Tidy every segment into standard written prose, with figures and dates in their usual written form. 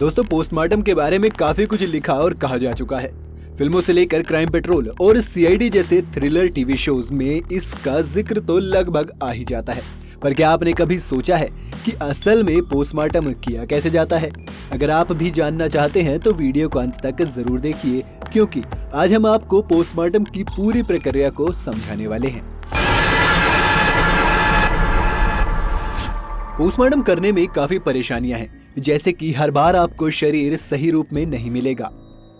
दोस्तों, पोस्टमार्टम के बारे में काफी कुछ लिखा और कहा जा चुका है। फिल्मों से लेकर क्राइम पेट्रोल और सीआईडी जैसे थ्रिलर टीवी शोज में इसका जिक्र तो लगभग आ ही जाता है। पर क्या आपने कभी सोचा है कि असल में पोस्टमार्टम किया कैसे जाता है? अगर आप भी जानना चाहते हैं तो वीडियो को अंत तक जरूर देखिए, क्योंकि आज हम आपको पोस्टमार्टम की पूरी प्रक्रिया को समझाने वाले हैं। पोस्टमार्टम करने में काफी परेशानियां हैं, जैसे कि हर बार आपको शरीर सही रूप में नहीं मिलेगा।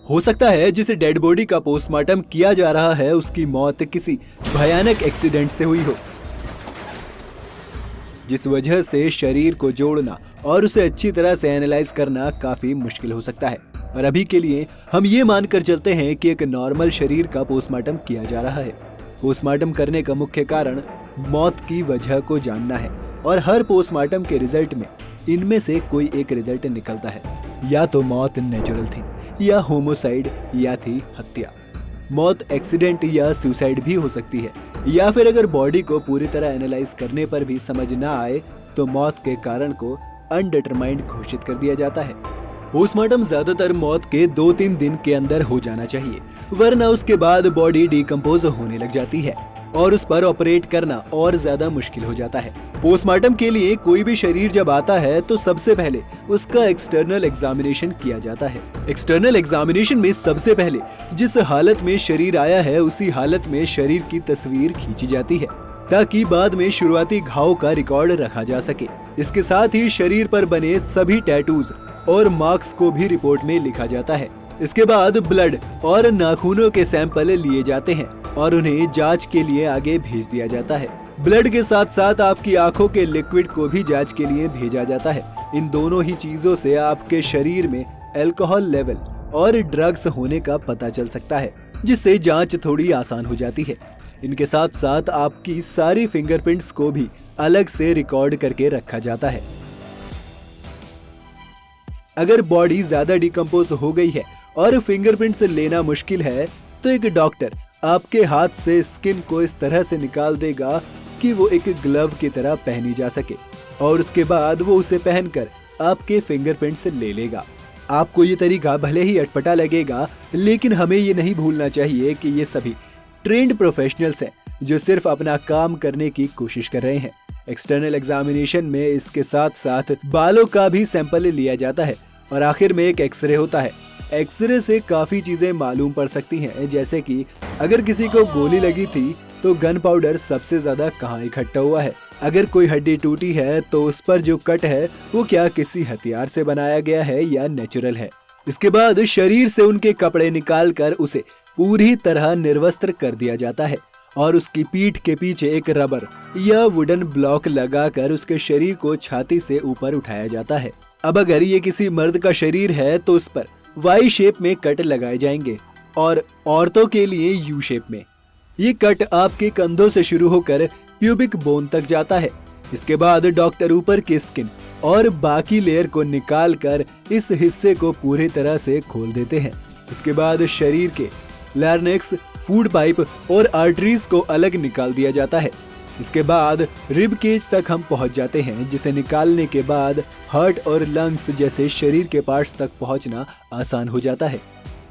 हो सकता है जिस डेड बॉडी का पोस्टमार्टम किया जा रहा है उसकी मौत किसी भयानक एक्सीडेंट से हुई हो, जिस वजह से शरीर को जोड़ना और उसे अच्छी तरह से एनालाइज करना काफी मुश्किल हो सकता है। और अभी के लिए हम ये मानकर चलते हैं कि एक नॉर्मल शरीर का पोस्टमार्टम किया जा रहा है। पोस्टमार्टम करने का मुख्य कारण मौत की वजह को जानना है, और हर पोस्टमार्टम के रिजल्ट में इनमें से कोई एक रिजल्ट निकलता है। या तो मौत नेचुरल थी, या होमोसाइड, या थी हत्या। मौत एक्सीडेंट या सुसाइड भी हो सकती है, या फिर अगर बॉडी को पूरी तरह एनालाइज करने पर भी समझ ना आए तो मौत के कारण को अनडिटरमाइंड घोषित कर दिया जाता है। पोस्टमार्टम ज्यादातर मौत के 2-3 दिन के अंदर हो जाना चाहिए, वरना उसके बाद बॉडी डिकम्पोज होने लग जाती है और उस पर ऑपरेट करना और ज्यादा मुश्किल हो जाता है। पोस्टमार्टम के लिए कोई भी शरीर जब आता है तो सबसे पहले उसका एक्सटर्नल एग्जामिनेशन किया जाता है। एक्सटर्नल एग्जामिनेशन में सबसे पहले जिस हालत में शरीर आया है उसी हालत में शरीर की तस्वीर खींची जाती है, ताकि बाद में शुरुआती घाव का रिकॉर्ड रखा जा सके। इसके साथ ही शरीर पर बने सभी टैटूज और मार्क्स को भी रिपोर्ट में लिखा जाता है। इसके बाद ब्लड और नाखूनों के सैंपल लिए जाते हैं और उन्हें जांच के लिए आगे भेज दिया जाता है। ब्लड के साथ साथ आपकी आंखों के लिक्विड को भी जांच के लिए भेजा जाता है। इन दोनों ही चीजों से आपके शरीर में अल्कोहल लेवल और ड्रग्स होने का पता चल सकता है, जिससे जांच थोड़ी आसान हो जाती है। इनके साथ साथ आपकी सारी फिंगरप्रिंट्स को भी अलग से रिकॉर्ड करके रखा जाता है। अगर बॉडी ज्यादा डिकम्पोज हो गई है और फिंगरप्रिंट्स लेना मुश्किल है तो एक डॉक्टर आपके हाथ से स्किन को इस तरह से निकाल देगा कि वो एक ग्लव की तरह पहनी जा सके, और उसके बाद वो उसे पहनकर आपके फिंगरप्रिंट्स ले लेगा। आपको ये तरीका भले ही अटपटा लगेगा, लेकिन हमें ये नहीं भूलना चाहिए कि ये सभी ट्रेंड प्रोफेशनल्स हैं जो सिर्फ अपना काम करने की कोशिश कर रहे हैं। एक्सटर्नल एग्जामिनेशन में इसके साथ साथ बालों का भी सैंपल लिया जाता है और आखिर में एक एक्सरे होता है। एक्सरे से काफी चीजें मालूम पड़ सकती हैं, जैसे कि अगर किसी को गोली लगी थी तो गन पाउडर सबसे ज्यादा कहाँ इकट्ठा हुआ है, अगर कोई हड्डी टूटी है तो उस पर जो कट है वो क्या किसी हथियार से बनाया गया है या नेचुरल है। इसके बाद शरीर से उनके कपड़े निकालकर उसे पूरी तरह निर्वस्त्र कर दिया जाता है और उसकी पीठ के पीछे एक रबर या वुडन ब्लॉक लगाकर उसके शरीर को छाती से ऊपर उठाया जाता है। अब अगर ये किसी मर्द का शरीर है तो उस पर वाई शेप में कट लगाए जाएंगे और औरतों के लिए यू शेप में। ये कट आपके कंधों से शुरू होकर प्यूबिक बोन तक जाता है। इसके बाद डॉक्टर ऊपर की स्किन और बाकी लेयर को निकालकर इस हिस्से को पूरी तरह से खोल देते हैं। इसके बाद शरीर के लार्नेक्स, फूड पाइप और आर्टरीज को अलग निकाल दिया जाता है। इसके बाद रिब केज तक हम पहुंच जाते हैं, जिसे निकालने के बाद हार्ट और लंग्स जैसे शरीर के पार्ट्स तक पहुंचना आसान हो जाता है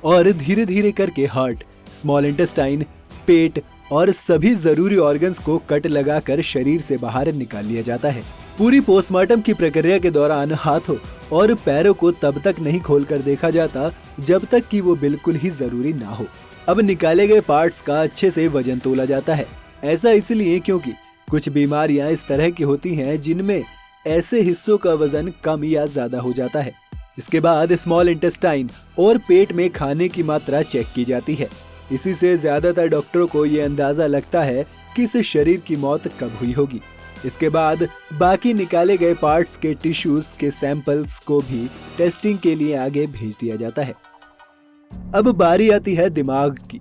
और धीरे धीरे करके हार्ट, स्मॉल इंटेस्टाइन, पेट और सभी जरूरी ऑर्गन्स को कट लगाकर शरीर से बाहर निकाल लिया जाता है। पूरी पोस्टमार्टम की प्रक्रिया के दौरान हाथों और पैरों को तब तक नहीं खोलकर देखा जाता जब तक कि वो बिल्कुल ही जरूरी ना हो। अब निकाले गए पार्ट्स का अच्छे से वजन तोला जाता है। ऐसा इसलिए क्योंकि कुछ बीमारियां इस तरह की होती हैं जिनमें ऐसे हिस्सों का वजन कम या ज्यादा हो जाता है। इसके बाद स्मॉल इंटेस्टाइन और पेट में खाने की मात्रा चेक की जाती है। इसी से ज्यादातर डॉक्टरों को ये अंदाजा लगता है कि इस शरीर की मौत कब हुई होगी। इसके बाद बाकी निकाले गए पार्ट्स के टिश्यूज के सैंपल्स को भी टेस्टिंग के लिए आगे भेज दिया जाता है। अब बारी आती है दिमाग की।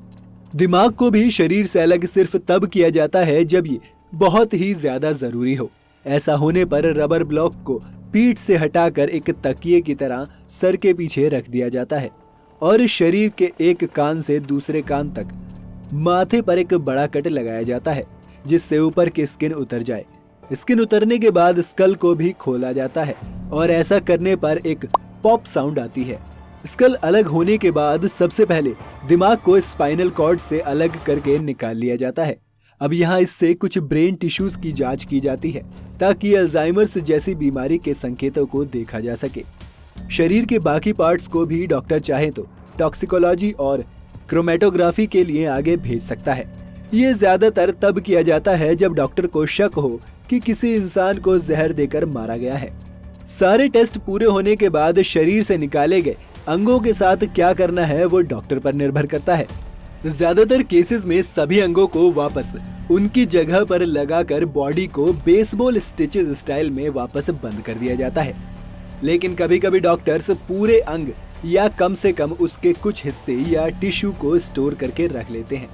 दिमाग को भी शरीर से अलग सिर्फ तब किया जाता है जब ये बहुत ही ज्यादा जरूरी हो। ऐसा होने पर रबर ब्लॉक को पीठ से हटाकर एक तकिए की तरह सर के पीछे रख दिया जाता है और शरीर के एक कान से दूसरे कान तक माथे पर एक बड़ा कट लगाया जाता है, जिससे ऊपर की स्किन उतर जाए। स्किन उतरने के बाद स्कल को भी खोला जाता है और ऐसा करने पर एक पॉप साउंड आती है। स्कल अलग होने के बाद सबसे पहले दिमाग को स्पाइनल कॉर्ड से अलग करके निकाल लिया जाता है। अब यहाँ इससे कुछ ब्रेन टिश्यूज की जांच की जाती है ताकि अल्जाइमर्स जैसी बीमारी के संकेतों को देखा जा सके। शरीर के बाकी पार्ट्स को भी डॉक्टर चाहे तो टॉक्सिकोलॉजी और क्रोमेटोग्राफी के लिए आगे भेज सकता है। ये ज्यादातर तब किया जाता है जब डॉक्टर को शक हो कि किसी इंसान को जहर देकर मारा गया है। सारे टेस्ट पूरे होने के बाद शरीर से निकाले गए अंगों के साथ क्या करना है वो डॉक्टर पर निर्भर करता है। ज्यादातर केसेस में सभी अंगों को वापस उनकी जगह पर लगाकर बॉडी को बेसबॉल स्टिचेस स्टाइल में वापस बंद कर दिया जाता है। लेकिन कभी कभी डॉक्टर्स पूरे अंग या कम से कम उसके कुछ हिस्से या टिश्यू को स्टोर करके रख लेते हैं।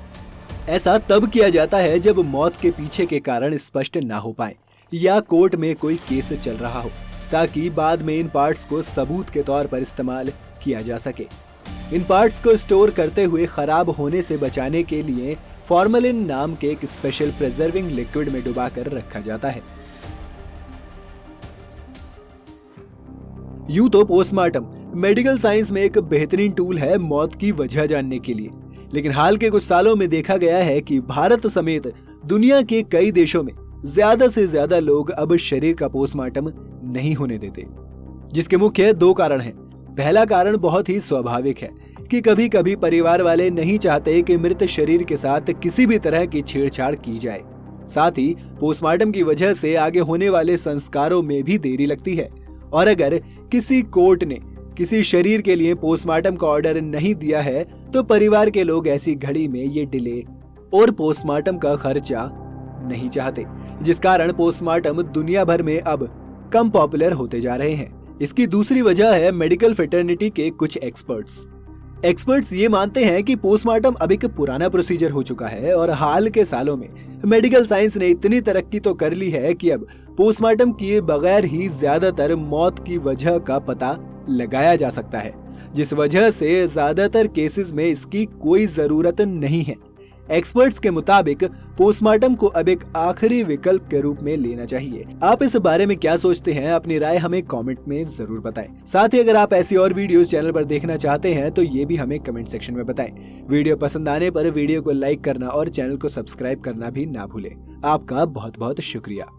ऐसा तब किया जाता है जब मौत के पीछे के कारण स्पष्ट ना हो पाए या कोर्ट में कोई केस चल रहा हो, ताकि बाद में इन पार्ट्स को सबूत के तौर पर इस्तेमाल किया जा सके। इन पार्ट्स को स्टोर करते हुए खराब होने से बचाने के लिए फॉर्मेलिन नाम के एक स्पेशल प्रिजर्विंग लिक्विड में डुबाकर रखा जाता है। यूं तो पोस्टमार्टम मेडिकल साइंस में एक बेहतरीन टूल है मौत की वजह जानने के लिए, लेकिन हाल के कुछ सालों में देखा गया है कि भारत समेत दुनिया के कई देशों में ज्यादा से ज्यादा लोग अब शरीर का पोस्टमार्टम नहीं होने देते, जिसके मुख्य 2 कारण हैं। पहला कारण बहुत ही स्वाभाविक है कि कभी कभी परिवार वाले नहीं चाहते कि मृत शरीर के साथ किसी भी तरह की छेड़छाड़ की जाए। साथ ही पोस्टमार्टम की वजह से आगे होने वाले संस्कारों में भी देरी लगती है, और अगर किसी कोर्ट ने किसी शरीर के लिए पोस्टमार्टम का ऑर्डर नहीं दिया है तो परिवार के लोग ऐसी घड़ी में ये डिले और पोस्टमार्टम का खर्चा नहीं चाहते, जिस कारण पोस्टमार्टम दुनिया भर में अब कम पॉपुलर होते जा रहे हैं। इसकी दूसरी वजह है मेडिकल फ्रेटर्निटी के कुछ एक्सपर्ट्स ये मानते हैं कि पोस्टमार्टम अब एक पुराना प्रोसीजर हो चुका है और हाल के सालों में मेडिकल साइंस ने इतनी तरक्की तो कर ली है कि अब पोस्टमार्टम किए बगैर ही ज्यादातर मौत की वजह का पता लगाया जा सकता है, जिस वजह से ज्यादातर केसेस में इसकी कोई जरूरत नहीं है। एक्सपर्ट्स के मुताबिक पोस्टमार्टम को अब एक आखिरी विकल्प के रूप में लेना चाहिए। आप इस बारे में क्या सोचते हैं? अपनी राय हमें कमेंट में जरूर बताएं। साथ ही अगर आप ऐसी और वीडियोस चैनल पर देखना चाहते हैं तो ये भी हमें कमेंट सेक्शन में बताएं। वीडियो पसंद आने पर वीडियो को लाइक करना और चैनल को सब्सक्राइब करना भी ना भूलें। आपका बहुत बहुत शुक्रिया।